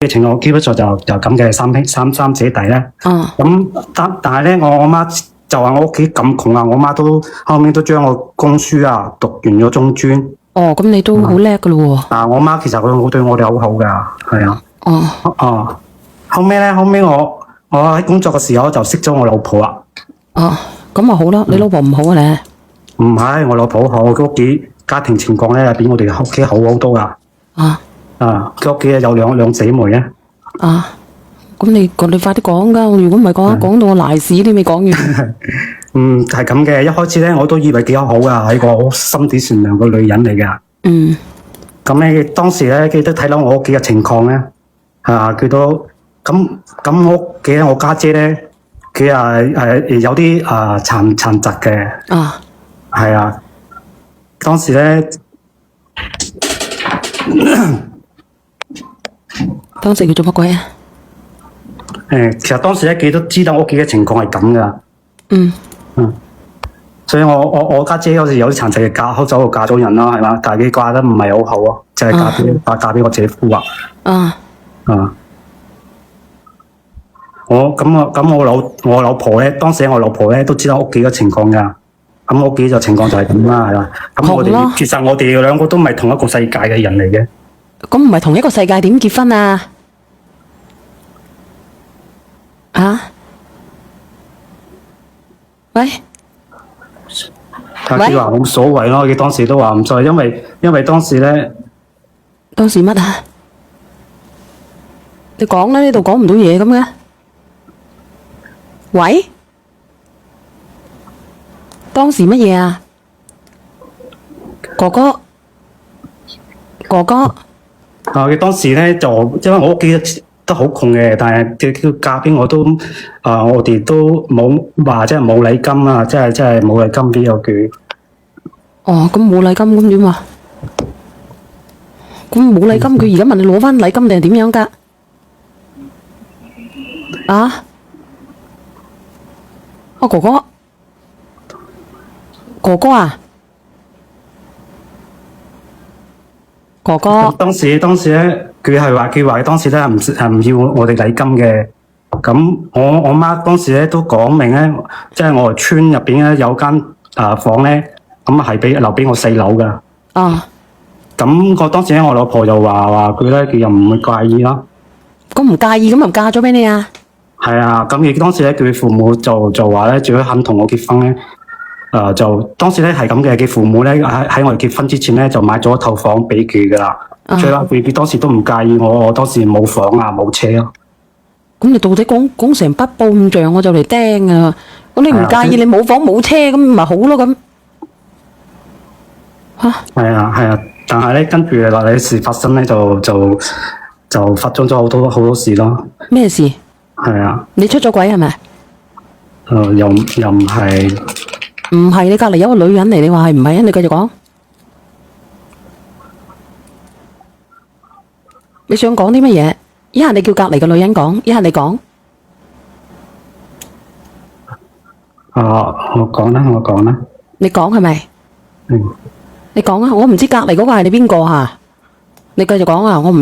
嘅情況基本上就咁嘅三姐弟咧。咁但係咧，我媽就話我屋企咁窮啊，我媽都後面都將我供書啊讀完咗中專。哦，咁你都好叻噶咯喎。我媽其實佢對我哋好好噶，係啊。後尾我喺工作嘅時候就識咗我老婆啦。咁咪好咯，你老婆唔好啊咧？唔係，我老婆好，佢屋企家庭情況咧比我哋屋企好好多噶。佢屋企有兩姊妹咧。咁你快啲講噶，如果唔係講到我賴屎你未講完。係咁嘅，一開始咧我都以為幾好噶，係個好心地善良嘅女人嚟噶。咁咧當時咧佢都睇到我屋企嘅情況咧，佢都咁我屋企我家姐咧，佢有啲殘疾嘅。係啊，當時咧。當時佢做乜鬼啊？其實當時咧，佢都知道屋企嘅情況係咁噶。所以我家姐好似有啲殘疾嘅嫁咗人啦，係嘛？但係佢嫁得唔係好好啊，就係嫁俾我姐夫啊。我老婆咧，當時我老婆咧都知道屋企嘅情況噶。咁屋企就情況就係咁啦，係嘛？咁其實我哋兩個都唔係同一個世界嘅人嚟嘅。咁唔係同一個世界點結婚啊？喂？佢話冇所謂咯，佢當時都話唔所謂，因為當時咧。當時乜啊？你講啦，呢度講唔到嘢咁嘅。喂？當時乜嘢啊？哥哥。佢當時咧就因為我屋企都好窮嘅，但係佢嫁俾我都我哋都冇話即係冇禮金啊，即係冇禮金俾我佢。咁冇禮金咁點啊？咁冇禮金，佢而家問你攞翻禮金定係點樣噶？哥哥啊！哥哥，當時咧，佢話當時咧唔要我哋禮金嘅。咁我媽當時咧都講明咧，即係我哋村入邊咧有間房咧，咁係留俾我細佬噶。咁我當時咧，我老婆就話佢咧，佢又唔會介意啦。咁唔介意，咁就嫁咗俾你啊？係啊，咁佢當時咧，佢父母就話咧，如果肯同我結婚咧。就當時咧係咁嘅，佢父母咧喺我哋結婚之前咧就買咗一套房俾佢噶啦。最後佢當時都唔介意我當時冇房啊冇車咯。咁你到底講成筆報咁脹，我就嚟釘啊！咁你唔介意你冇房冇車咁咪好咯咁？係啊，但係咧跟住落嚟事發生咧就發生咗好多事咯。咩事？係啊。你出咗軌係咪？又唔係。唔係，你隔離有個女人嚟，你話係唔係啊？你繼續講。你想講啲乜嘢？一係你叫隔離個女人講，一係你講。我講啦。你講係咪？你講啊！我唔知隔離嗰個係你邊個嚇？你繼續講啊！我唔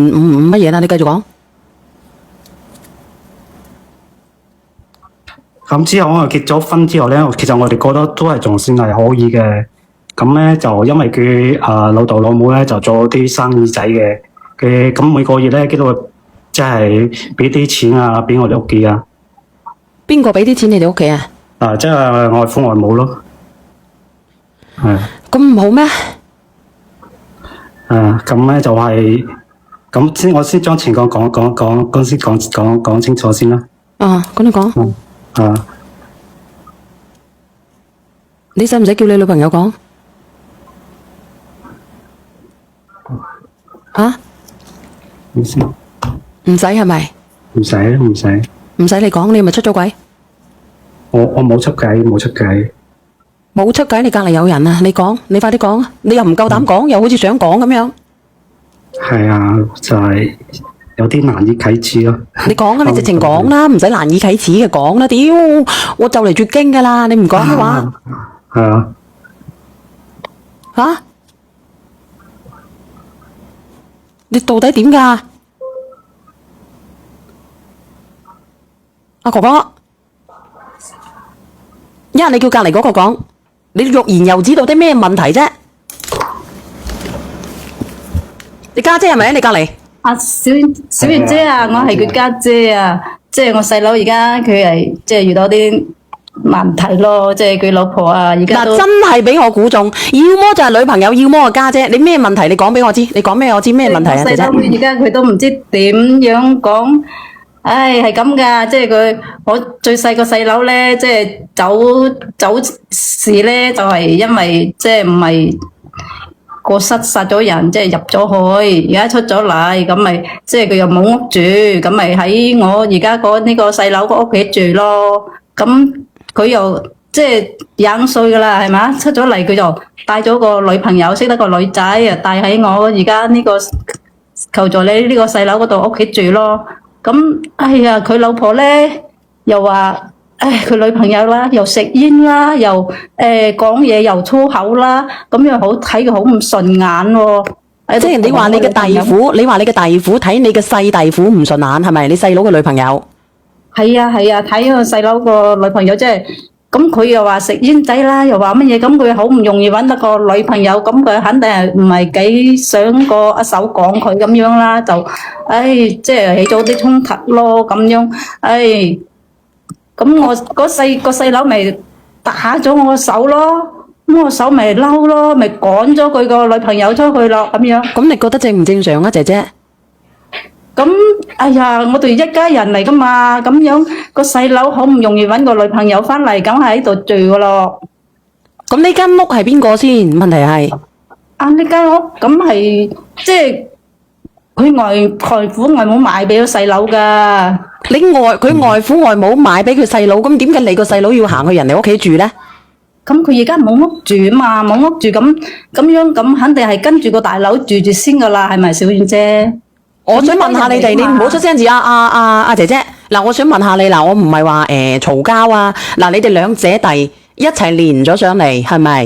乜嘢啦，你繼續講。咁之後我結咗婚之後咧，其實我哋覺得都係仲算係可以嘅。咁咧就因為佢老豆老母咧就做啲生意仔嘅，咁每個月咧佢都會即係俾啲錢啊俾我哋屋企啊。邊個俾啲錢你哋屋企啊？即係外父外母咯。咁唔好咩？咁咧就係咁我先將情況講清楚先啦。咁你講。你使唔使叫你女朋友講？唔使係咪？唔使。唔使你講，你係咪出咗軌？我冇出軌。冇出軌，你隔離有人啊！你講，你快啲講啊！你又唔夠膽講，又好似想講咁樣。係啊，就係有啲難以啟齒咯。你講啊！你直情講啦，唔使難以啟齒嘅講啦。屌，我就嚟絕經噶啦！你唔講嘅話，你到底點噶？阿哥哥，一係你叫隔離嗰個講，你欲言又止到啲咩問題啫？你家姐係咪喺你隔離？小月姐啊，我係佢家姐啊，即係我細佬而家佢係即係遇到啲問題咯，即係佢老婆啊，而家嗱真係俾我估中，要麼就係女朋友，要麼係家姐。你咩問題？你講俾我知，你講俾我知咩問題啊？姐姐，細佬而家佢都唔知點樣講，唉係咁噶，即係佢我最細個細佬咧，即係走事咧，就係因為即係唔係過失殺咗人，即係入咗去，而家出咗嚟，咁咪即係佢又冇屋住，咁咪喺我而家呢個細佬個屋企住咯。咁佢又即係25歲噶啦，係嘛？出咗嚟佢就帶咗個女朋友，識得個女仔啊，帶喺我而家呢個求助你呢個細佬嗰度屋企住咯。咁哎呀，佢老婆咧又話。唉，佢女朋友啦，又食煙啦，又講嘢又粗口啦，咁樣好睇佢好唔順眼喎。即係你話你嘅弟婦，你話你嘅弟婦睇你嘅細弟婦唔順眼，係咪？你細佬嘅女朋友？係啊，睇個細佬個女朋友即係，咁佢又話食煙仔啦，又話乜嘢，咁佢好唔容易揾得個女朋友，咁佢肯定係唔係幾想個一手講佢咁樣啦，就即係起咗啲衝突咯，咁樣，咁我個細佬咪打咗我個手咯，咁我手咪嬲咯，咪趕咗佢個女朋友出去咯，咁樣。咁你覺得正唔正常啊，姐姐？咁哎呀，我哋一家人嚟噶嘛，咁樣個細佬好唔容易揾個女朋友翻嚟，梗係喺度住噶咯。咁呢間屋係邊個先？問題係呢間屋咁係即係佢外父外母買俾個細佬噶。佢外父外母買俾佢細佬，咁點解你個細佬要行去人哋屋企住咧？咁佢而家冇屋住啊嘛，冇屋住咁樣咁肯定係跟住個大佬住先噶啦，係咪小燕姐？我想問下你哋，你唔好出聲字啊姐姐。嗱，我想問下你嗱，我唔係話嘈交啊。嗱，你哋兩姐弟一齊連咗上嚟，係咪？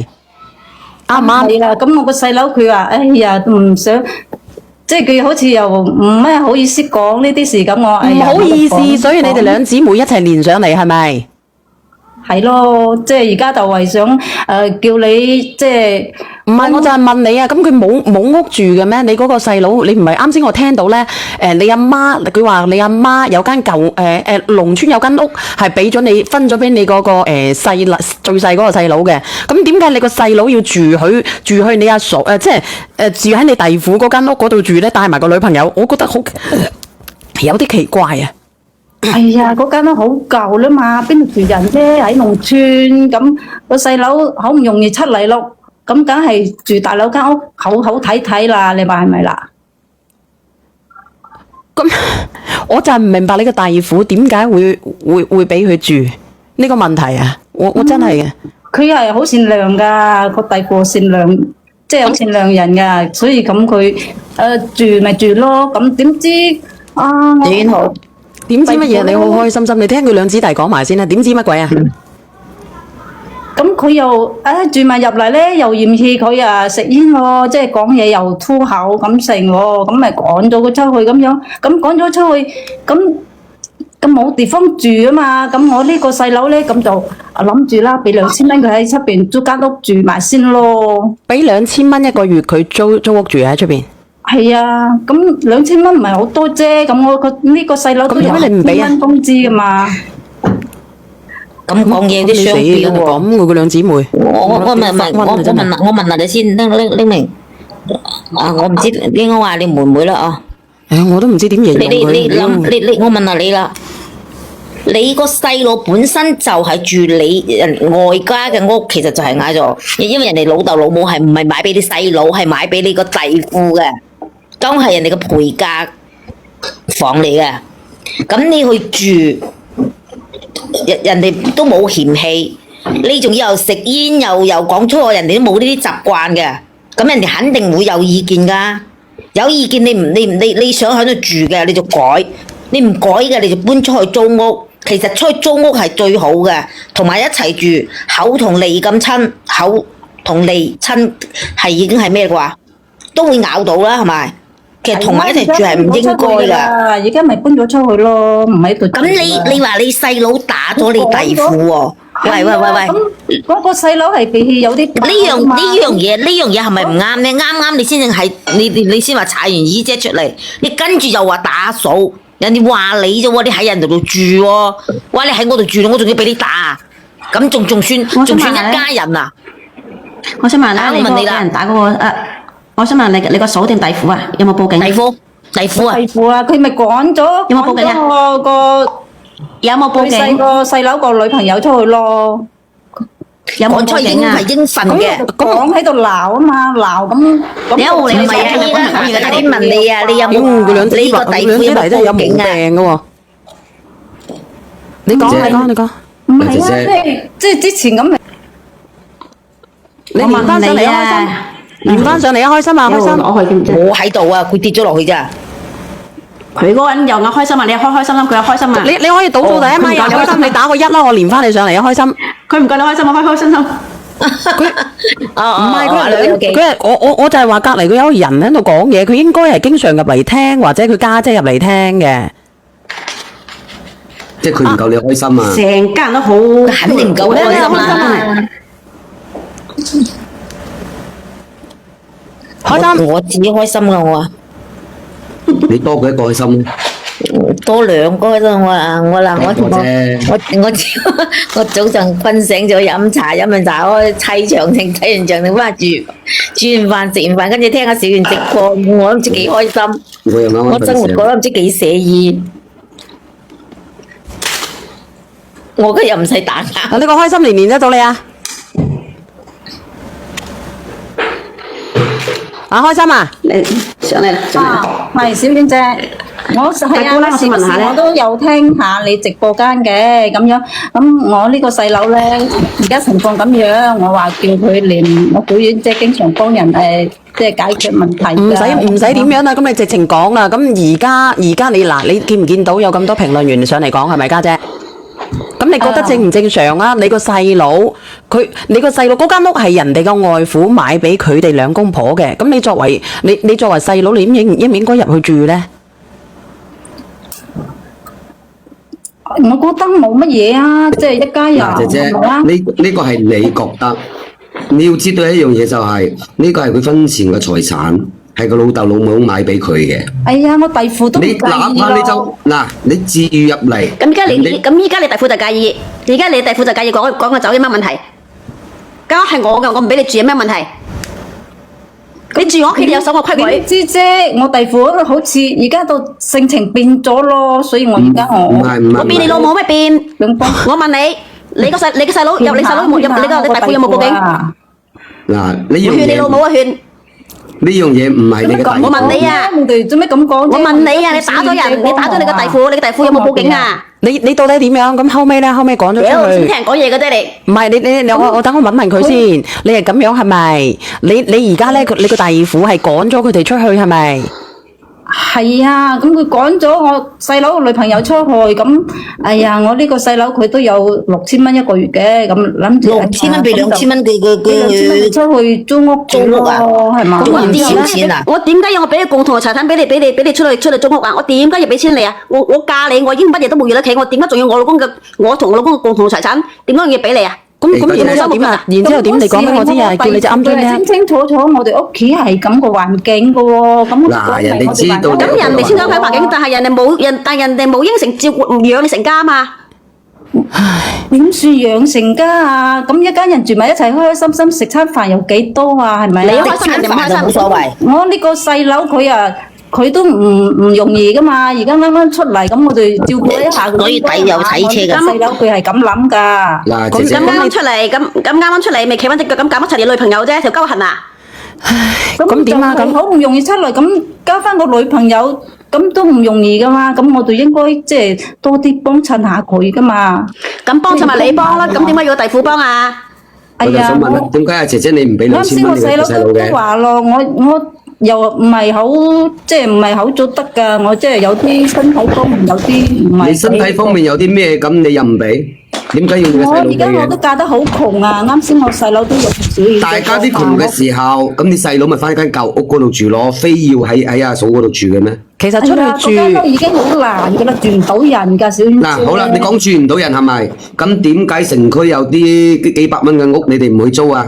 啱唔啱？係啦，咁我個細佬佢話，哎呀，唔想。即係佢好似又唔咩好意思講呢啲事咁，我唔好意思，所以你哋兩姊妹一齊連上嚟係咪？係咯，即係而家就係想叫你即係唔係，我就係問你啊，咁佢冇屋住嘅咩？你嗰個細佬，你唔係啱先我聽到咧？你阿媽佢話你阿媽有間舊農村有間屋係俾咗你分咗俾你嗰個最細嗰個細佬嘅，咁點解你個細佬要住去你阿嫂即係住喺你弟婦嗰間屋嗰度住咧？帶埋個女朋友，我覺得好有啲奇怪啊！哎呀，嗰間屋好舊啦嘛，邊度住人啫？喺農村咁，個細佬好唔容易出嚟咯，咁梗係住大佬間屋好睇睇啦，你話係咪啦？咁我就係唔明白你個弟婦點解會俾佢住呢個問題啊！我真係嘅，佢係好善良噶，個弟婦善良，即係好善良人噶，所以咁佢住咪住咯，咁點知點好？點知乜嘢？你好開心心，你聽佢兩姊弟講埋先啦。點知乜鬼啊？咁佢又住埋入嚟咧，又嫌棄佢啊食煙喎，即係講嘢又粗口咁成喎，咁咪趕咗佢出去咁樣。咁趕咗出去，咁冇地方住啊嘛。咁我呢個細佬咧，咁就諗住啦，俾2000蚊佢喺出邊租間屋住埋先咯。俾2000蚊一個月佢租屋住喺出邊。係啊，咁2000蚊唔係好多啫。咁我呢個細佬都有2000蚊工資噶嘛。咁講嘢啲雙標喎。咁佢兩姊妹。我問下你先，拎明。我唔知應該話你妹妹啦我都唔知點形容佢。我問下你啦。你個細佬本身就係住你外家嘅屋，其實就係嗌咗，因為人哋老豆老母係唔係買俾你細佬，係買俾你個弟婦嘅，當係人哋嘅陪嫁房嚟嘅。咁你去住，人哋都冇嫌棄，你仲又食煙又講粗口，人哋都冇呢啲習慣嘅，咁人哋肯定會有意見噶。有意見你想喺度住嘅你就改，你唔改嘅你就搬出去租屋。其實出去租屋係最好嘅，同埋一齊住，口同脷咁親，口同脷親係已經係咩嘅話，都會咬到啦，係咪？其實同埋一齊住係唔應該㗎。而家咪搬咗出去咯，唔喺度。咁你話你細佬打咗你弟婦喎？喂，咁嗰個細佬係脾氣有啲呢樣嘢係咪唔啱咧？啱你先至係你先話踩完姨姐出嚟，你跟住又話打嫂，人哋話你啫喎，你喺人哋度住喎，哇！你喺我度住，我仲要俾你打，咁仲算一家人啊？我想問咧，你俾人打嗰個我想問你個嫂定弟婦啊？有冇報警？弟婦啊！弟婦啊，佢咪趕咗有冇報警啊？有冇報警？個細佬個女朋友出去咯。有冇報警啊？係應份嘅。講喺度鬧啊嘛，鬧咁。你唔係啊，依家問你啊，你有冇？佢兩你個弟婦有冇真係有毛報警啊？病嘅喎。你講。唔係啊，即係之前咁。你連翻上嚟啊，開心！連翻上嚟啊，開心啊，開心！我喺度啊，佢跌咗落去咋？佢嗰個人又開心啊，你又開心，佢又開心啊！你可以倒數第一咪又開心，你打個1啦，我連翻你上嚟啊，開心！佢唔夠你開心，我開心心。唔係佢我就係話隔離佢有個人喺度講嘢，佢應該係經常入嚟聽，或者佢家姐入嚟聽嘅。即係佢唔夠你開心啊！成家人都好，肯定唔夠開心啦。開心，我自己開心噶我啊！你多過一個開心，多兩個啫我早上瞓醒咗飲茶，飲完茶我睇長城，睇完長城翻住煮完飯食完飯，跟住聽下小圓直播，我都唔知幾開心。我生活過得唔知幾寫意。我今日唔使打卡。呢個開心連得到你啊！開心啊！你上嚟啦，係小娟姐，我係啊，時不時我都有聽下你直播間嘅咁樣。咁我呢個細佬咧，而家情況咁樣，我話叫佢連我小娟姐經常幫人即係解決問題。唔使點樣啦，咁你直情講啦。咁而家你嗱，你見唔見到有咁多評論員上嚟講係咪家姐？咁你覺得正唔正常啊？你個細佬嗰間屋係人哋個外父買俾佢哋兩公婆嘅，咁你作為細佬，你應唔應該入去住呢？我覺得冇乜嘢啊，即係一家人。姐姐，呢個係你覺得，你要知道一樣嘢就係呢個係佢婚前嘅財產。係個老豆老母買俾佢嘅。哎呀，我弟婦都唔介意咯。哪怕你就嗱，你自願入嚟。咁依家你弟婦就介意，而家你弟婦就介意講個走有乜問題？間屋係我嘅，我唔俾你住有咩問題？你住我屋企，你有守我規矩。知啫，我弟婦好似而家到性情變咗咯，所以我而家我變你老母咩變？我問你，你個細佬入你細佬冇入你弟婦有冇報警？嗱，呢樣嘢。我勸你老母啊勸。呢樣嘢唔係你嘅弟婦。我問你啊，我哋做咩咁講？我問你啊，你打咗人，你打咗你個弟婦，你個弟婦有冇報警啊？你到底點樣？咁後尾講咗出去。先聽人講嘢嘅啫，你。唔係我等我問佢先。你係咁樣係咪？你而家咧，你個弟婦係趕咗佢哋出去係咪？係啊，咁佢趕咗我細佬個女朋友出去，咁哎呀，我呢個細佬佢都有6000蚊一個月嘅，咁諗住6000蚊俾2000蚊佢出去租屋啊，係嘛？租唔少錢啊！我點解要我俾共同財產俾你出去租屋啊？我點解要俾錢你啊？我嫁你，我已經乜嘢都冇預得起，我點解仲要我同我老公嘅共同財產？點解要俾你啊？咁然之後點啊？然之後點？你講俾我知啊！叫你隻啱嘴清清楚楚，我哋屋企係咁個環境噶喎。嗱，人哋知道。咁人哋先咁嘅環境，但係人哋冇應承照顧養你成家嘛？唉，點算養成家啊？咁一家人住埋一齊，開開心心食餐飯有幾多啊？係咪？你開心人哋唔開心冇所謂。我呢個細佬佢都唔容易噶嘛，而家啱啱出嚟，咁我哋照顧一下佢。所以抵有睇車㗎。細佬佢係咁諗㗎。嗱，咁啱啱出嚟，未企穩隻腳咁搞乜齊你女朋友啫，條鳩痕啊！咁點啊？咁好唔容易出嚟，咁交翻個女朋友，咁都唔容易㗎嘛。咁我哋應該即係多啲幫襯下佢㗎嘛。咁幫襯咪你幫啦，咁點解要個弟婦幫啊？我就想問啦，點解阿姐姐你唔俾2000蚊你個細佬嘅？都話咯，我又唔係好即係唔係好做得㗎，我即係有啲身體方面有啲唔係。你身體方面有啲咩咁？你又唔俾？點解要你個我細佬俾而家我都嘅？嫁得好窮啊！啱先我細佬都有少少大家啲窮嘅時候，咁你細佬咪翻間舊屋嗰度住咯，非要喺阿嫂嗰度住嘅咩？其實出係啊，嗰間屋去住，已經好難噶啦，住唔到人㗎，小娟姐。嗱，好啦，你講住唔到人係咪？咁點解城區有啲幾百蚊嘅屋，你哋唔去租啊？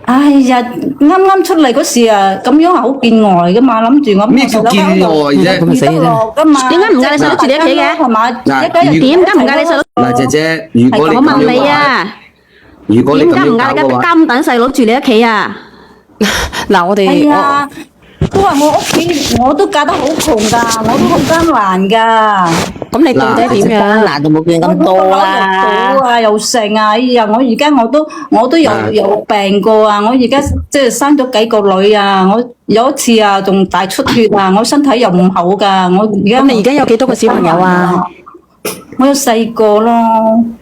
哎呀，啱啱出嚟嗰時啊，咁樣係好見外噶嘛，諗住我咩叫見外啫？咁咪死啫住得落噶嘛。點解唔嗌你細佬住你屋企嘅係嘛？嗱一家人點解唔嗌你細佬？嗱，姐姐，如果你我問你咁樣話，啊，如果你咁點解唔嗌你樣搞嘅話，金等細佬住你屋企啊？嗱我哋係啊，都話我屋企我都嫁得好窮㗎，我都好艱難㗎。咁你到底點樣？難度冇見咁多啦。我啊，又剩啊！哎呀，我而家我都有病過啊！我而家即係生咗幾個女啊！我有一次啊，仲大出血啊！我身體又唔好㗎，我而家咁你而家有幾多個小朋友啊？我有4個咯。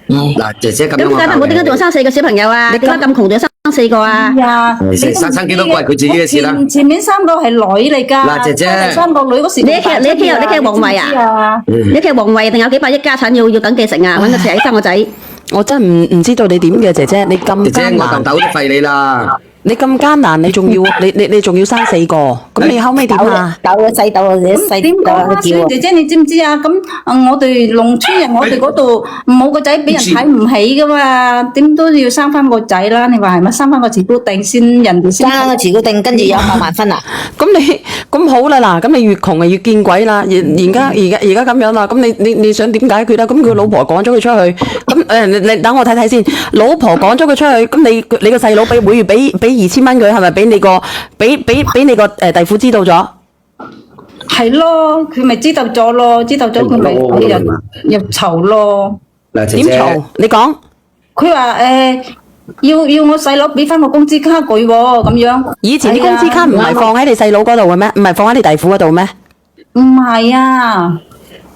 嗱，姐姐咁樣咁點解冇點解仲生4個小朋友啊？點解咁窮仲要生4個啊？哎呀，係生幾多個係佢自己嘅事啦前面3個係女嚟㗎。嗱姐姐第3個女嗰時你屋企皇位啊？你屋企皇位定有幾百億家產要等繼承啊？揾個仔生個仔。我真唔知道你點嘅姐姐，你咁姐姐艱難，我頭都廢你啦。你咁艱難，你仲要你仲要生4個，咁你後尾點啊？斗個細斗個細點講啊？叫小姐姐，你知唔知啊？咁我哋農村人，我哋嗰度冇個仔俾人睇唔起噶嘛，點都要生翻個仔啦。你話係咪？生翻個慈姑定先，人哋先爭個慈姑定，跟住有100萬分啊！咁好啦，嗱，咁你越窮啊越見鬼啦！而家咁樣啦，咁你想點解決啊？咁佢老婆趕咗佢出去，咁你等我睇睇先。老婆趕咗佢出去，咁你個細佬每月俾2000蚊佢，係咪俾你個弟婦知道咗？係咯，佢咪知道咗咯，知道咗佢咪入囚咯。嗱，姐姐，點嘈？你講。佢話要我細佬俾翻個工資卡佢喎，咁樣。以前啲工資卡唔係放喺你細佬嗰度嘅咩？唔係放喺你弟婦嗰度咩？唔係啊，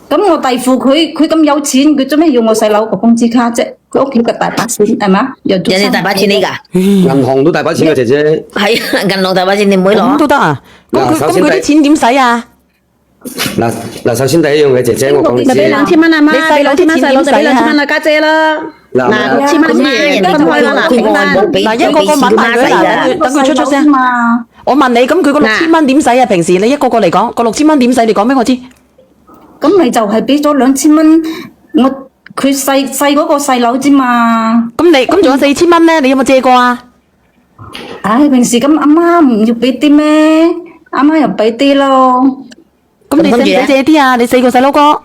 咁我弟婦佢咁有錢，佢做咩要我細佬個工資卡啫？佢屋企嘅大把錢係嘛？人人哋大把錢你㗎，銀行都大把錢嘅姐姐。係啊，銀行大把錢你唔會咁攞。都得啊？咁首先佢啲錢點使啊？嗱，首先第一樣嘢，姐姐我講你知。咪俾2000蚊啊媽，你細佬啲錢細佬就俾點使啊2000蚊啊家姐啦。嗱嗱，6000蚊先分開啦，嗱，平分。嗱，一個個問佢嗱，等佢出聲。我問你，咁佢個6000蚊點使啊？平時你一個個嚟講，個6000蚊點使？你講俾我知。咁你就係俾咗2000蚊，佢細嗰個細佬啫嘛。咁仲有4000蚊咧？你有冇借過啊？唉，平時咁阿媽唔要俾啲咩？阿媽又俾啲咯。咁你使唔使借啲啊？你4個細佬哥。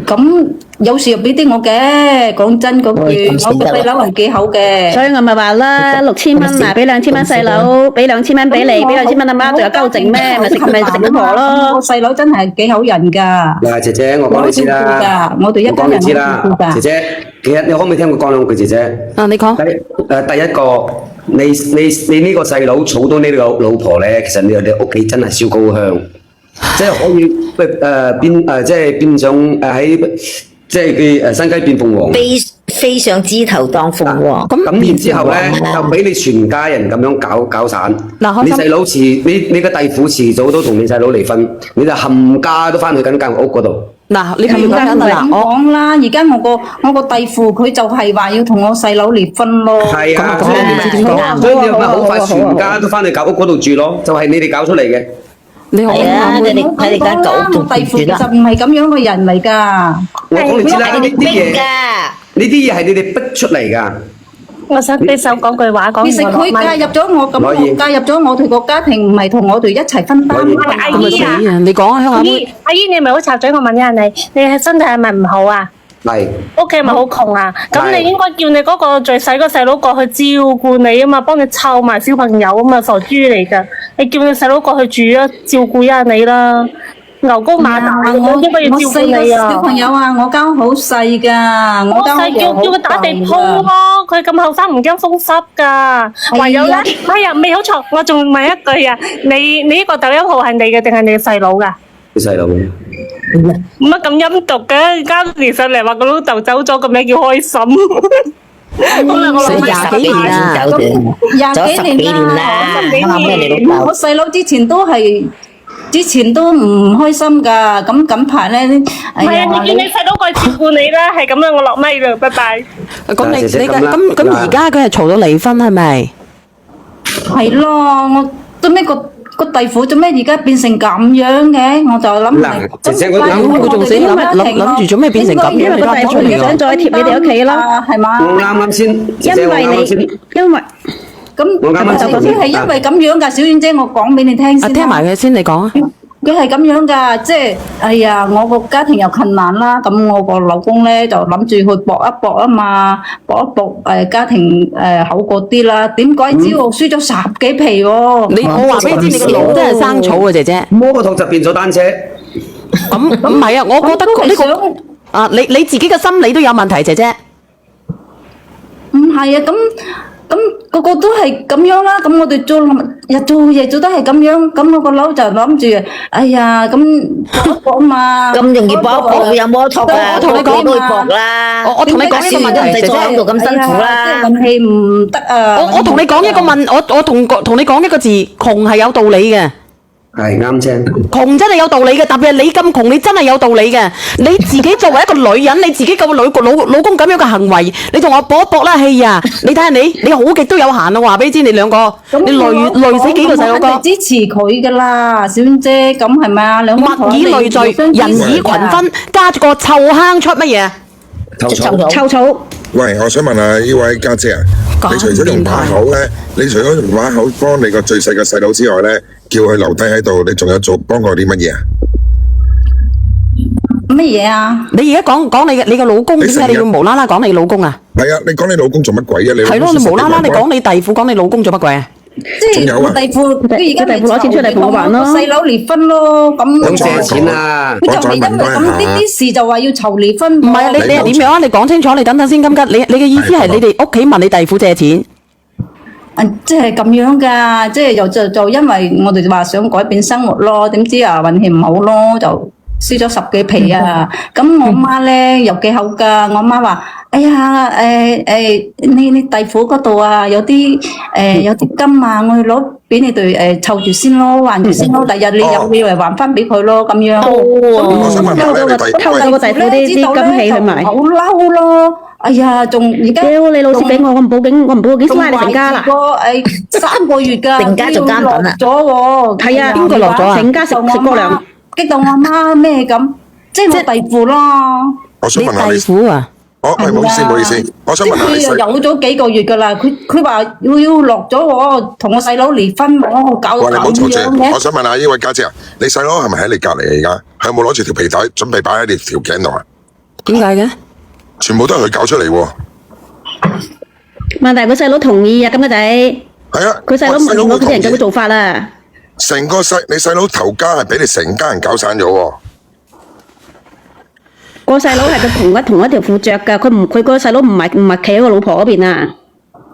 咁有時又俾啲我嘅，講真嗰句，我個細佬係幾好嘅。所以我咪話啦，6000蚊嗱，俾2000蚊細佬，俾2000蚊俾你，俾2000蚊阿媽，仲有鳩剩咩？咪食老婆咯。我細佬真係幾好人㗎。嗱，姐姐，我講你知啦，我哋一家人講你知啦好照顧，㗎姐姐，其實你可唔可以聽我講兩句，姐姐？啊，你講。第一個，你呢個細佬娶到呢個老婆咧，其實你屋企真係燒高香，即係可以即係變上喺即係佢新雞變鳳凰。飛上枝頭當鳳凰。咁然之後咧，就俾你全家人咁樣搞散。嗱，你細佬你個弟婦遲早都同你細佬離婚，你就冚家都翻去緊間屋嗰度。嗱，你譬如而家唔係咁講緊嗱，講啦，而家我個弟婦佢就係話要同我細佬離婚咯。係啊，咁你唔知點講所以你咪好快全家都翻去舊屋嗰度住咯，就係你哋搞出嚟嘅。你好係啊，你哋我喺你間狗我弟婦其實唔係咁樣嘅人嚟㗎。我講你知啦，係你哋逼㗎。呢啲嘢係你哋逼出嚟㗎。我想俾手講句話，講其實佢介入咗我咁，可以介入咗我哋個家庭，唔係同我哋一齊分擔。可以阿姨咁咪死啊，啊！你講啊，鄉下阿姨妹。阿姨，你咪好插嘴，我問一下你，你係身體係咪唔好啊？係屋企咪好窮啊？咁係你應該叫你嗰個最細個細佬過去照顧你啊嘛，幫你湊埋小朋友啊嘛，傻豬嚟㗎！你叫你細佬過去住啊，照顧一下你啦。牛高馬大，我應該要照顧你啊！小朋友啊，我間好細㗎，我間我細叫佢打地鋪咯，佢咁後生唔驚風濕噶。唯有咧，哎呀，未好錯，我仲問一句啊，你呢個抖音號係你嘅定係你細佬噶？你細佬。乜咁陰毒嘅？而家連上嚟話個老豆走咗，個名叫開心。好啦，我死諗廿幾年啦走咗廿幾年啦，啱啱俾你老豆。我細佬之前都係之前都唔開心㗎，咁近排咧，唔係啊，你見你細佬過嚟照顧你啦，係咁啦，我落咪啦，拜拜。咁你謝謝嘅咁啦咁而家佢係嘈到離婚係咪？係咯，我做咩個弟婦做咩而家變成咁樣嘅？我就諗嗱姐姐我佢仲死諗住做咩變成咁樣？因為個弟婦唔想再貼你哋屋企咯，係嘛？我啱啱先，姐姐我啱啱先。因為咁我啱啱先就係因為咁樣㗎，小婉姐，我講俾你聽啊，先啦。聽埋佢先，你講啊。佢係咁樣噶，即係哎呀，我個家庭又困難啦，咁我個老公咧就諗住去搏一搏啊嘛，搏一搏家庭好過啲啦。點鬼知我輸咗10幾皮喎！我話俾你知，你個腦真係生草啊，姐姐。摩托就變咗單車。咁唔係啊，我覺得呢個啊，你自己嘅心理都有問題，姐姐。唔係啊，咁個個都係咁樣啦，咁我哋日做夜做都係咁樣，咁我個佬就諗住，哎呀，咁搏一搏嘛，咁容易搏一搏，有摩托啊，我同你講都會搏啦。我同你講一個問題，唔使姐姐。講到咁辛苦啦。即係運氣唔得啊！我同你講一個我同你講一個字，窮係有道理嘅。係啱啫。窮真係有道理嘅，特別係你咁窮，你真係有道理嘅。你自己作為一個女人，你自己個老公咁樣嘅行為，你同我搏一搏啦，係啊！你睇下你好極都有限啊！話俾你知，你兩個你累死幾個細佬哥。我支持佢噶啦，小婉姐，咁係咪啊？物以類聚，人以群分，加個臭坑出乜嘢？臭草。喂，我想問下呢位家姐啊，你除咗用把口咧，你除咗用把口幫你個最細嘅細佬之外咧，叫佢留低喺度，你仲有幫過啲乜嘢啊？乜嘢啊？你而家講你個老公，點解你要無啦啦講你老公啊？係啊，你講你老公做乜鬼啊？你係咯，你無啦啦你講你弟婦，講你老公做乜鬼啊？即係我弟婦，佢而家咪攞錢出嚟同我還咯，細佬離婚咯，咁借錢啊！佢就係因為咁啲事就話要籌離婚。唔係啊，你係點樣啊？你講清楚，你等等先，金吉，你嘅意思係你哋屋企問你弟婦借錢？即係咁樣噶，即係就因為我哋話想改變生活咯，點知啊運氣唔好咯，就輸咗10幾皮啊！咁我媽咧又幾好噶，我媽話：哎呀，你弟婦嗰度啊，有啲金啊，我去攞俾你哋湊住先咯，還住先咯，第日你有你嚟還翻俾佢咯，咁樣。我想問下咧，偷咗個弟婦啲金器去賣。好嬲咯！哎呀，仲而家屌你老師俾我唔報警，我唔報警拉你成家啦。 3個月㗎，成家做監品啦。咗喎，係啊，邊個落咗啊？成家食過糧，激到我媽咩咁？即係我弟婦咯。我想你問下你，弟婦啊？唔好意思，唔好意思，我想問下你佢有咗幾個月㗎啦，佢話要落咗喎，同我細佬離婚，我搞到喂，你唔好咁嘈住，樣嘅我。想問下呢位家姐啊，你細佬係咪喺你隔離啊？而家佢有冇攞住條皮帶準備擺喺你條頸度啊？點解嘅？全部都係佢搞出嚟喎。問題佢細佬同意啊，咁嘅仔，係啊，佢細佬唔認我佢啲人咁嘅做。做法啦。成個你細佬頭家係俾你成家人搞散咗喎。個細佬係佢同一條褲着㗎，佢個細佬唔係企喺個老婆嗰邊啊。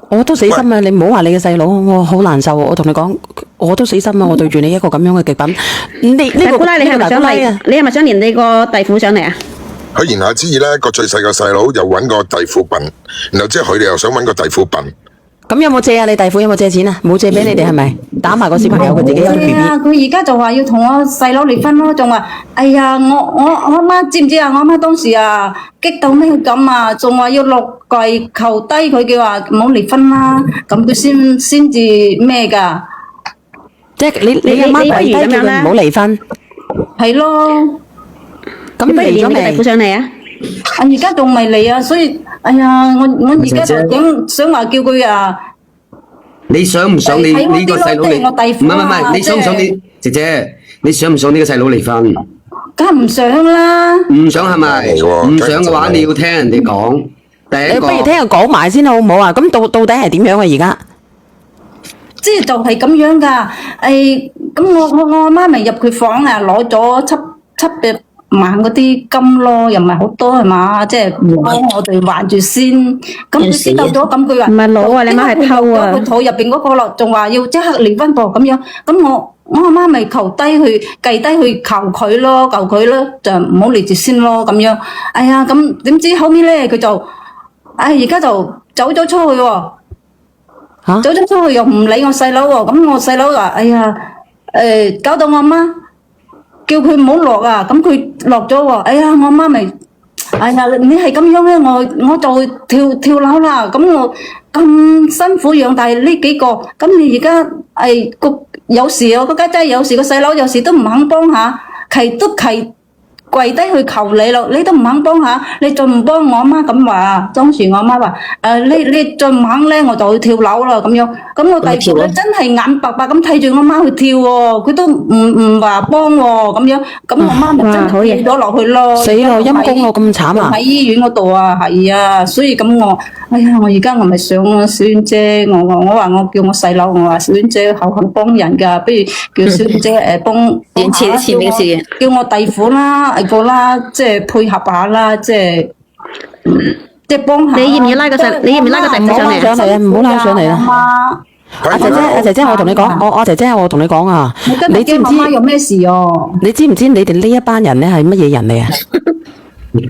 我都死心啊！你唔好話你嘅細佬，我好難受啊！我同你講，我都死心啊！我對住你一個咁樣嘅極品，大姑奶，你係咪想嚟？你係咪想連你個弟婦上嚟啊？佢言下之意咧，個最細個細佬又揾個弟婦笨，然後即係佢哋又想揾個弟婦笨。咁有冇借啊？你弟婦有冇借錢啊？冇借俾你哋係咪？打埋個小朋友，佢自己有 B 係啊， B。佢而家就話要同我細佬離婚咯，仲話哎呀，我阿媽知唔知啊？我阿媽當時啊激到咩咁啊，仲話要落跪求低佢，叫話唔好離婚啦，咁佢先至咩㗎？即係你阿媽跪低叫佢唔好離婚，係咯，咁不如離咗連你個弟婦未？上嚟啊？而家仲未嚟啊，所以哎呀，我而家就想話叫佢啊。你想唔想你睇我呢個細佬離？啲咯即係我弟婦啊唔係，你想唔想你姐姐？你想唔想呢個細佬離婚？梗係唔想啦。唔想係咪？係喎唔想嘅話，你要聽人哋講。第一個你不如聽佢講埋先好唔好啊？咁到底係點樣啊？而家即係就係咁樣噶，咁我阿媽咪入佢房啊，攞咗七萬嗰啲金咯，又唔係好多係嘛，即係幫我哋還住先。咁佢知道咗，咁佢話唔係攞啊你媽係偷啊佢肚入邊嗰個咯，仲話要即刻離婚噃咁樣。咁我阿媽咪求低去計低去求佢咯，就唔好離住先咯咁樣。哎呀，咁點知後尾咧佢就，而家就走咗出去喎。嚇走咗出去又唔理我細佬喎，咁我細佬話：哎呀，搞到我阿媽叫佢唔好落啊，咁佢落咗喎。哎呀，我媽咪，哎呀，你係咁樣咧，我就跳樓啦。咁我咁辛苦養大呢幾個，咁你而家有時我個家姐有時個細佬有時都唔肯幫下，跪低去求你咯，你都唔肯幫下，你仲唔幫我阿媽咁話？當時我阿媽話：你再唔肯咧，我就去跳樓啦咁樣。咁我弟夫咧真係眼白白咁睇住我媽去跳喎，佢都唔話幫喎咁樣。咁我媽咪真係跌咗落去咯。死咯，陰公咯，咁慘啊！喺醫院嗰度啊，係啊，所以咁我，哎呀，我而家我咪想小婉姐，我話我叫我細佬，我話小婉姐好肯幫人㗎，不如叫小婉姐幫叫我弟夫啦。個啦，即係配合下啦，即係幫下。你要唔要拉個細？你要唔要拉個弟夫上嚟啊？唔好拉上嚟啦。阿姐姐，我同你講，我姐姐，我同你講啊，你知唔知有咩事哦？你知唔知你哋呢一班人咧係乜嘢人嚟啊？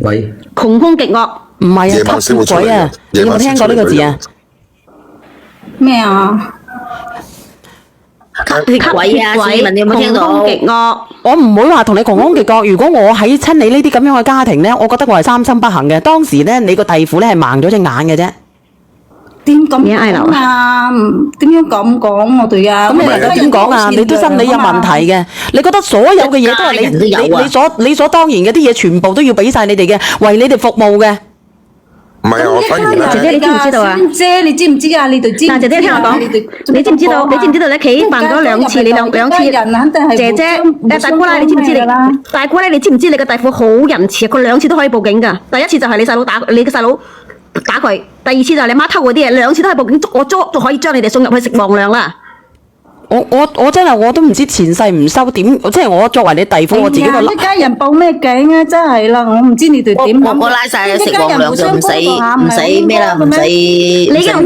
鬼，窮兇極惡。唔係啊，吸血鬼啊！你有冇聽過呢個字啊？咩啊？吸血鬼啊！市民你有冇聽到？窮兇極惡。我唔會話同你窮兇極惡。如果我喺親你呢啲咁樣嘅家庭咧，我覺得我係三心不行嘅。當時咧，你個弟婦咧係盲咗隻眼嘅啫。點咁講啊？點樣咁講我哋啊？咁你能夠點講啊？你都心理有問題嘅。你覺得所有嘅嘢都係你理所當然嘅啲嘢，全部都要俾晒你哋嘅，為你哋服務嘅。唔係啊，我反而姐姐你知唔知道啊？姐你知唔知啊？你哋知？嗱，姐姐聽我講，你知唔知道？你知唔知道你屋企犯咗兩次？你兩次。姐姐，大姑奶，你知唔知你？大姑奶，你知唔知你個弟婦好仁慈啊？佢兩次都可以報警㗎。第一次就係你細佬打你嘅細佬打佢，第二次就係你媽偷嗰啲嘢，兩次都可以報警，我捉就可以將你哋送入去食皇糧啦。我真係我都唔知前世唔收點，即係我作為你弟婦，我自己個一家人報咩警啊？真係啦，我唔知你哋點諗。我拉晒食皇糧就唔使咩啦，唔使。你有幫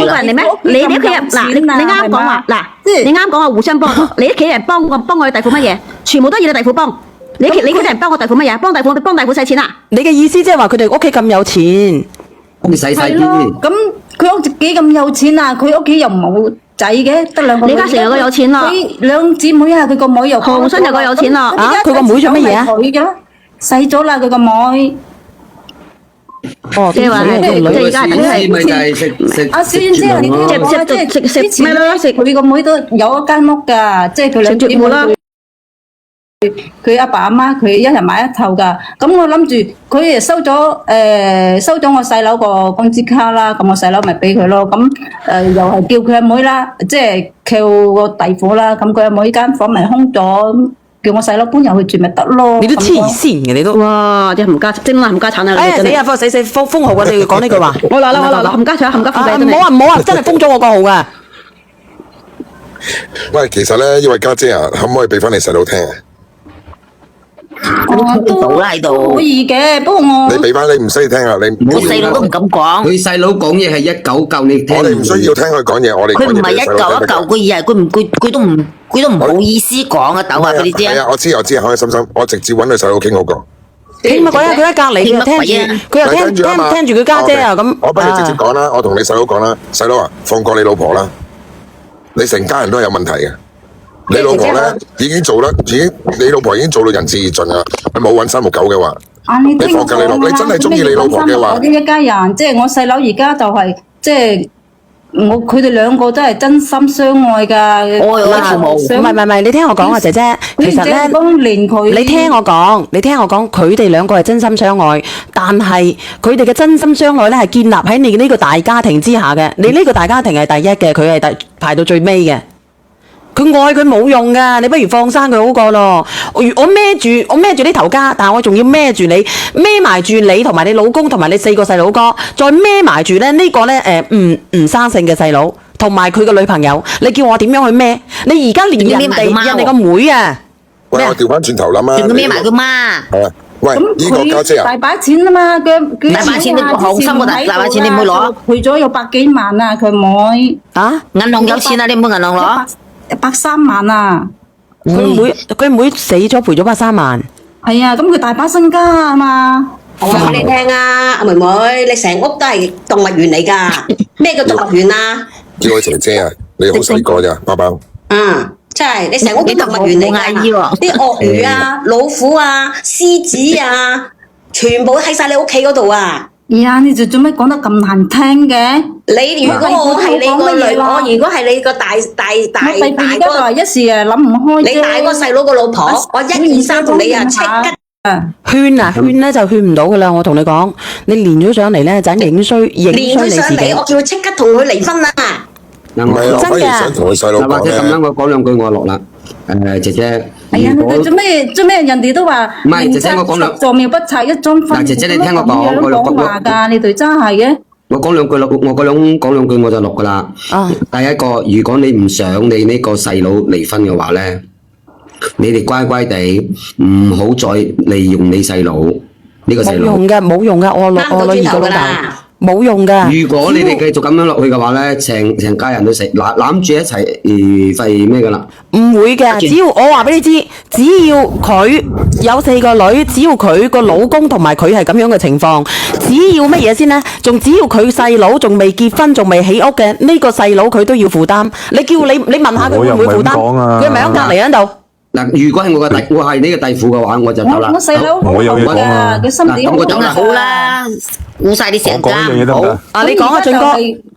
過人哋咩？你屋企人嗱，你啱講話嗱，你啱講話互相幫。你屋企人幫我弟婦乜嘢？全部都要你弟婦幫。你屋企人幫我弟婦乜嘢？幫弟婦使錢啊？你嘅意思即係話佢哋屋企咁有錢，幫你使晒啲。咁佢屋企咁有錢啊？佢屋企又冇仔嘅，得兩個。李嘉誠有個有錢啦，佢兩姊妹啊，佢個妹又洪生有個有錢啦。啊，佢個妹做乜嘢啊？佢嘅死咗啦，佢個妹。哦，即係話係即係而家等係咪就係食阿小燕姐，你都知啦，即係之前咧，佢個妹都有一間屋㗎，即係佢兩姊妹。佢阿爸阿媽佢一人買一套㗎，咁我諗住佢收咗我細佬個工資卡啦，咁我細佬咪俾佢咯，咁又係叫佢阿妹啦，即係叫個弟婦啦，咁佢阿妹間房咪空咗，叫我細佬搬入去住咪得咯。你都黐線嘅你都。哇！啲冚家真係冚家產啊！哎呀死啊！死封號啊！你要講呢句話。我嗱冚家產冚家富仔真係。唔好啊！真係封咗我個號㗎。喂，其實咧，呢位家姐啊，可唔可以俾翻你細佬聽啊？我都到啦喺度可。以嘅，不過你俾翻你唔需要聽啊！你我細佬都唔敢講。佢細佬講嘢係199，你聽。我哋唔需要聽佢講嘢，我哋佢唔係一嚿，佢而係佢都唔好意思講啊！豆啊，俾你知啊。係啊，我知，開開心心，我直接揾佢細佬傾好過。傾乜鬼啊？佢喺隔離，佢又聽住佢家姐啊咁。我不如直接講啦，我同你細佬講啦，細佬啊，放過你老婆啦，你成家人都係有問題嘅。你老婆咧你老婆已經做到仁至義盡啦，佢冇揾369嘅話，你放過你老婆，你真係中意你老婆嘅話，我啲一家人，即係我細佬而家就係即係佢哋兩個都係真心相愛㗎。愛父母。唔係，你聽我講啊，姐姐，其實咧，你聽我講，佢哋兩個係真心相愛，但係佢哋嘅真心相愛咧係建立喺你呢個大家庭之下嘅，你呢個大家庭係第一嘅，佢係排到最尾嘅。佢愛佢冇用噶，你不如放生佢好過咯。我孭住呢頭家，但係我仲要孭住你，孭埋住你同埋你老公同埋你4個細佬哥，再孭埋住咧呢個咧唔生性嘅細佬，同埋佢個女朋友。你叫我點樣去孭？你而家連人哋個妹啊！喂，我調翻轉頭諗啊！仲要孭埋佢媽。係啊，喂，呢個家姐啊，大把錢啊嘛，佢大把錢，你放心個大把錢你唔好攞。賠咗有百幾萬啊，佢妹啊！銀行有錢啊，你唔好銀行攞。103萬啊！佢妹死咗賠咗103萬。係啊，咁佢大把身家啊嘛。我話俾你聽啊，阿妹妹，你成屋都係動物園嚟㗎。咩叫動物園啊？叫佢姐姐啊，你好細個咋，包包。真係你成屋都動物園嚟㗎，啲鱷魚啊、老虎啊、獅子啊，全部喺晒你屋企嗰度啊！呀，你做咩講得咁難聽嘅？你如果我係你個女，我如果係你個大哥，一時啊諗唔開啫。你大個細佬個老婆，我1、2、3同你啊即刻。勸咧就勸唔到噶啦，我同你講，你連咗上嚟咧就影衰你自己。我叫佢即刻同佢離婚啦！唔係，我反而想同佢細佬講或者咁樣，我講兩句我落啦。姐姐，哎呀，你做咩？人哋都話唔係姐姐，我講兩坐廟不齊一張婚。姐姐，你聽我講，咁樣講話㗎，你哋真係嘅。我講兩句咯，講兩句我就落噶啦。第一個，如果你唔想你呢個細佬離婚嘅話咧，你哋乖乖地唔好再利用你細佬呢個細佬。冇用嘅，我女兒個老豆冇用噶。如果你哋繼續咁樣落去嘅話咧，成家人都死攬住一齊廢咩噶啦？唔會嘅，只要我話俾你知，只要佢有4個女，只要佢個老公同埋佢係咁樣嘅情況，只要乜嘢先呢？仲只要佢細佬仲未結婚，仲未起屋嘅呢個細佬，佢都要負擔。你問下佢會唔會負擔？佢係咪喺隔離喺度？嗱，如果係我係呢個弟婦嘅話，我就走啦。我細佬我有嘢講啊，佢心地咁我走啦，好啦，顧晒啲成我講一樣嘢家。得唔得？啊，你講啊，俊哥。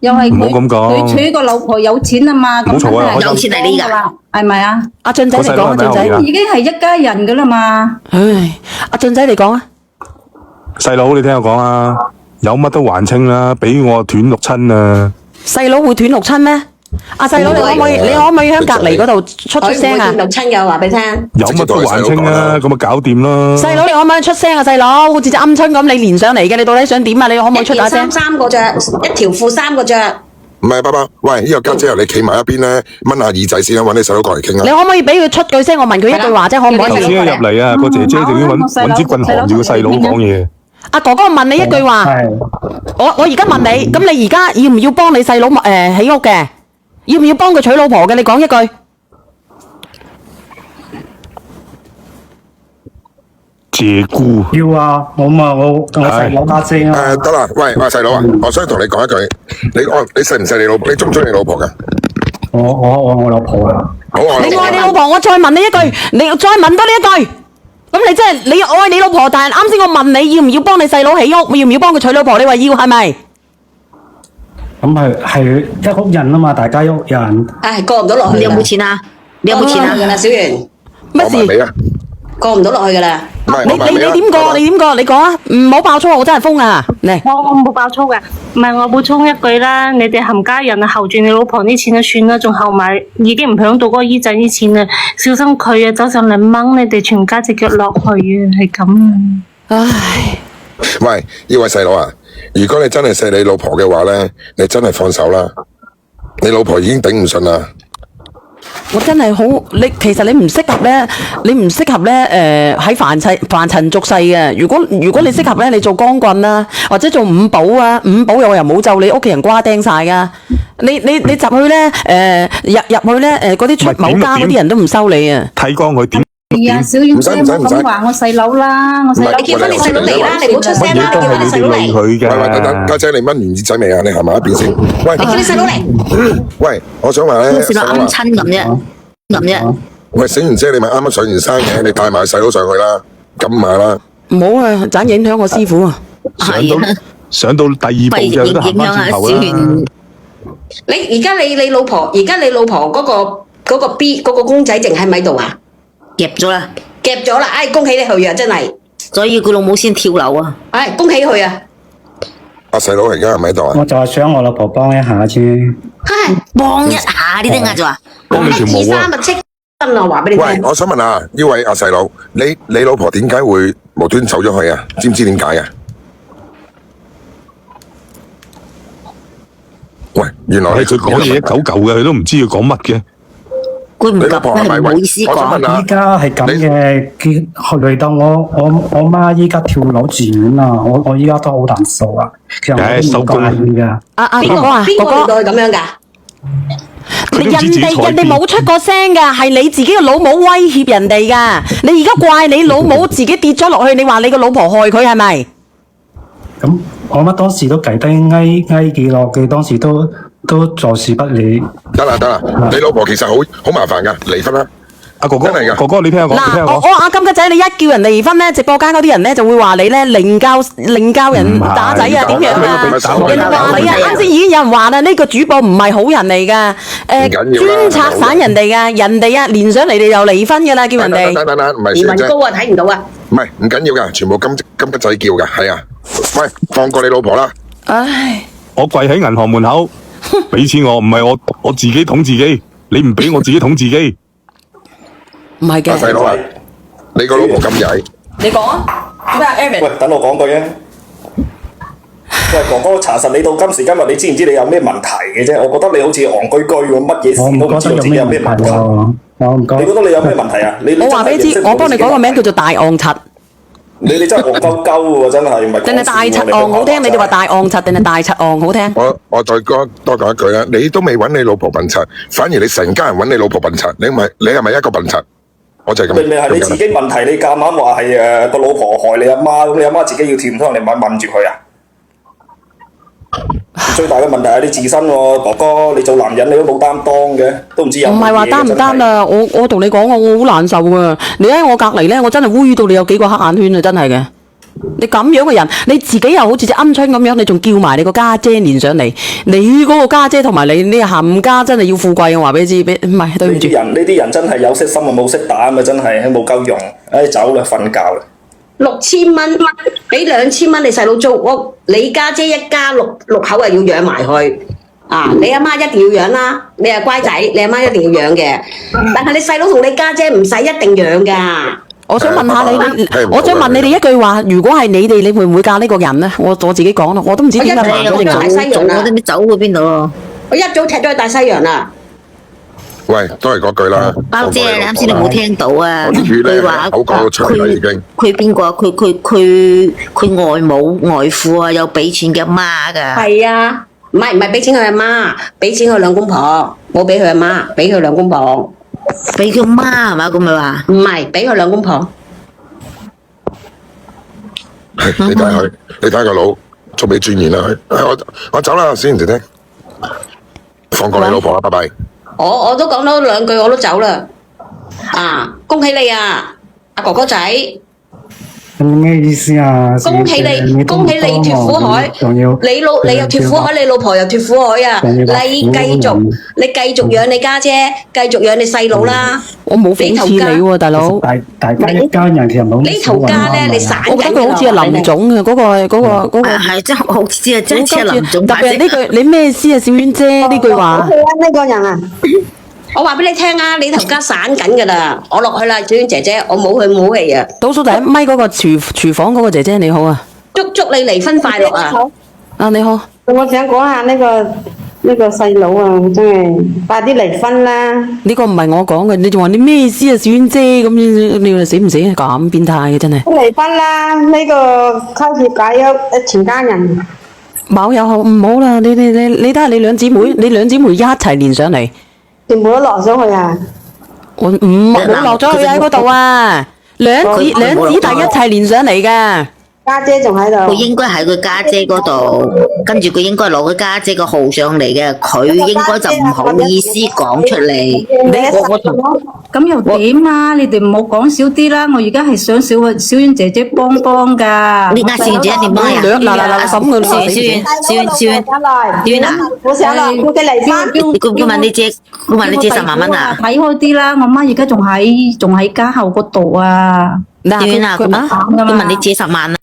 又係唔好咁講佢娶個老婆有錢啊嘛，冇錯啊，有錢係你㗎，係咪啊？阿俊仔你講啊，俊仔。已經係一家人噶啦嘛。唉，阿俊仔你講啊。細佬，你聽我講啊，有乜都還清啦，俾我斷六親啊！細佬會斷六親咩？阿細佬，你可唔可以喺隔離嗰度出聲啊？斷六親嘅話俾你聽。有乜都還清啦，咁咪搞掂咯。細佬，你可唔可以出聲啊？細佬，好似隻鵪鶉咁，你連上嚟嘅，你到底想點啊？你可唔可以出下聲？三個着，一條褲3個着。唔係，爸爸，喂，呢個家姐你企埋一邊咧，掹下耳仔先啦，揾你細佬過嚟傾你可唔可以俾佢出句聲？我問佢一句話啫，可唔可以？頭先一入嚟啊，個姐姐就已經揾支棍行住個細佬講嘢。阿哥哥，我問你一句話，我而家問你，咁你而家要唔要幫你細佬起屋嘅？要唔要幫佢娶老婆嘅？你講一句。謝姑要啊，我細佬家姐啊。得啦，喂，細佬啊，我想同你講一句，你錫唔錫你老婆？你中唔中意你老婆㗎？我愛我老婆啊。你愛你老婆，我再問你一句，你再問多呢一句。咁你真係你愛你老婆，但係啱先我問你要唔要幫你細佬起屋，要唔要幫佢娶老婆？你話要係咪？咁係一屋人啊嘛，大家一屋人。唉，過唔到落去。你有冇錢啊？你有冇錢啊？㗎啦，小圓。乜事？過唔到落去㗎啦。你點過？你講啊！唔好爆粗，我真係瘋啊！嚟，我冇爆粗㗎，唔係我補充一句啦，你哋冚家人啊，候住你老婆啲錢就算啦，仲候埋已經唔響到嗰個姨仔啲錢啦，小心佢啊走上嚟掹你哋全家隻腳落去啊，係咁啊！唉，喂，呢位細佬啊，如果你真係錫你老婆嘅話咧，你真係放手啦，你老婆已經頂唔順啦。我真係好，其實你唔適合咧，喺凡塵俗世嘅。如果你適合咧，你做光棍啦，或者做五寶啊，五寶我又冇就你屋企人瓜釘晒噶。你入去咧，入去咧，嗰啲出某家嗰啲人都唔收你啊。睇光佢點？係啊，小遠姐唔好咁話我細佬啦，我細佬你叫翻你細佬嚟啦，你唔好出聲啦，叫翻你細佬嚟。喂，等家姐你掹完耳仔未啊？你行埋一邊先。喂，你叫你細佬嚟。喂，我想話咧，好似話啱親咁啫。喂，醒完姐你咪啱啱上完山嘅，你帶埋細佬上去啦，咁下啦。唔好啊，盞影響我師傅啊。上到第2步就都行翻轉頭啦。你而家你老婆嗰個 B 嗰個公仔淨喺咪度啊？夾咗啦，唉，恭喜你佢啊，真係。所以佢老母先跳樓啊！唉，恭喜佢啊！阿細佬而家係咪喺度啊？我就係想我老婆幫一下啫。幫一下呢啲嗌就話，幫你條毛啊！ 1、2、3咪戚真啊！話俾你聽。喂，我想問下呢位阿細佬，你老婆點解會無端走咗去啊？知唔知點解啊？喂，原來佢講嘢一嚿嚿嘅，佢都唔知佢講乜嘅。佢唔你老婆係咪唔好意思講。依家係咁嘅，佢累到我媽依家跳樓住院啦，我依家都好難受啊。其實我都唔介意噶。邊個令到佢咁樣㗎？人哋冇出過聲噶，係你自己個老母威脅人哋噶。你而家怪你老母自己跌咗落去，你話你個老婆害佢係咪？咁我媽當時都計低挨幾落，佢當時都都坐視不理。得啦，你老婆其實好麻煩噶，離婚啦。阿哥哥，真係㗎哥哥你聽我講，你聽嗱，我講。阿金吉仔，你一叫人離婚咧，直播間嗰啲人咧就會話你咧另教人打仔啊，點樣啊？人哋話你啊，啱先已經有人話啦，呢個主播唔係好人嚟噶，專拆散人哋噶，人哋啊連上嚟你就離婚噶啦，叫人哋。等，唔係移民高啊，睇唔到啊。唔係唔緊要噶，全部金吉仔叫噶，係啊。喂，放過你老婆啦。唉，我跪喺銀行門口，俾錢我，唔係我自己捅自己，你唔俾我自己捅自己。唔係嘅。細佬啊，你個老婆咁曳。你講啊，咩啊 Aaron？喂，等我講句啊。喂，哥哥，查實你到今時今日，你知唔知你有咩問題嘅啫？我覺得你好似戇居居喎，乜嘢事都唔知道自己有咩問題。我唔覺。你覺得你有咩問題啊？我話俾你知，我幫你改個名叫做大戇柒。你真係戇鳩鳩喎，真係唔係講笑喎。定係大柒戇好聽？你哋話大戇柒定係大柒戇好聽？我再多講一句啦，你都未揾你老婆笨柒，反而你成家人揾你老婆笨柒，你係咪一個笨柒？我就係咁。明明係你自己問題，你夾硬話係個老婆害你阿媽，咁你阿媽自己要跳唔通，你咪問住佢啊？最大嘅問題係你自身喎，哥哥，你做男人你都冇擔當嘅，都唔知有乜嘢。唔係話擔唔擔啦，我同你講我好難受噶。你喺我隔離咧，我真係烏到你有幾個黑眼圈啊！真係嘅。你咁樣嘅人，你自己又好似隻鵪鶉咁樣，你仲叫埋你個家姐連上嚟，你嗰個家姐同埋你冚家真係要富貴，我話俾你知，唔係對唔住。呢啲人真係有識心啊，冇識膽啊，真係冇夠用，走啦，瞓覺啦。6000蚊，俾2000蚊你細佬租，你家姐一家六口啊要養埋佢。啊！你阿媽一定要養啦，你係乖仔，你阿媽一定要養嘅。但係你細佬同你家姐唔使一定養噶。我想問下你，我想問你哋一句話，如果係你哋，你會唔會嫁呢個人咧？我自己講咯，我都唔知點解盲咗隻眼。我都唔知走去邊度喎。我一早踢咗去大西洋啦。喂，都係嗰句啦。包姐，你啱先你冇聽到啊？佢話口講到長啦已經。佢邊個？佢外母外父啊，有俾錢嘅阿媽㗎。係啊，唔係俾錢佢阿媽，俾錢佢兩公婆，冇俾佢阿媽，俾佢兩公婆。俾佢媽係嘛？咁咪話？唔係，俾佢兩公婆。你睇佢，你睇個佬，仲未轉現啦佢。我走啦，先唔聽。放過你老婆啦，拜拜。我都講多兩句，我都走啦。啊，恭喜你啊，阿哥哥仔！咩意思啊？恭喜你脱苦海，你又脱苦海，你老婆又脱苦海啊！你繼續養你家姐，繼續養你細佬啦。我冇諷刺你喎，大佬。大家一家人其實冇。呢頭家咧，你散緊㗎。我覺得佢好似係林總嘅嗰個。係真好似啊，真似係林總。特別呢句你咩意思啊，小娟姐呢句話？呢個人啊！我話俾你聽啊，你頭家散緊噶啦，我落去啦，小娟姐姐，我冇去冇氣啊。倒數第一咪嗰個廚房嗰個姐姐你好啊，祝你離婚快樂啊！啊你好，我想講下呢個細佬啊，真係快啲離婚啦！呢個唔係我講嘅，你仲話你咩意思啊，小娟姐咁你話死唔死咁變態嘅真係。離婚啦！呢個開始解憂，全家人。冇有好唔好啦？你睇下你兩姊妹，你兩姊妹一齊連上嚟。全部都落上去啊！我唔冇落咗去喺嗰度啊！兩子弟一齊連上嚟嘅。家姐仲喺度。佢應該喺佢家姐嗰度，跟住佢應該攞佢家姐個號上嚟嘅，佢應該就唔好意思講出嚟。咁又點啊？你哋唔好講少啲啦！我而家係想小娟姐姐幫幫㗎。你嗌小娟姐點幫呀？嗱，咁嘅啦，小娟啊！我想啦，我嘅離婚。佢問你借10萬蚊啊？睇開啲啦！我媽而家仲喺家後嗰度啊。小娟啊，佢問你借10萬啊？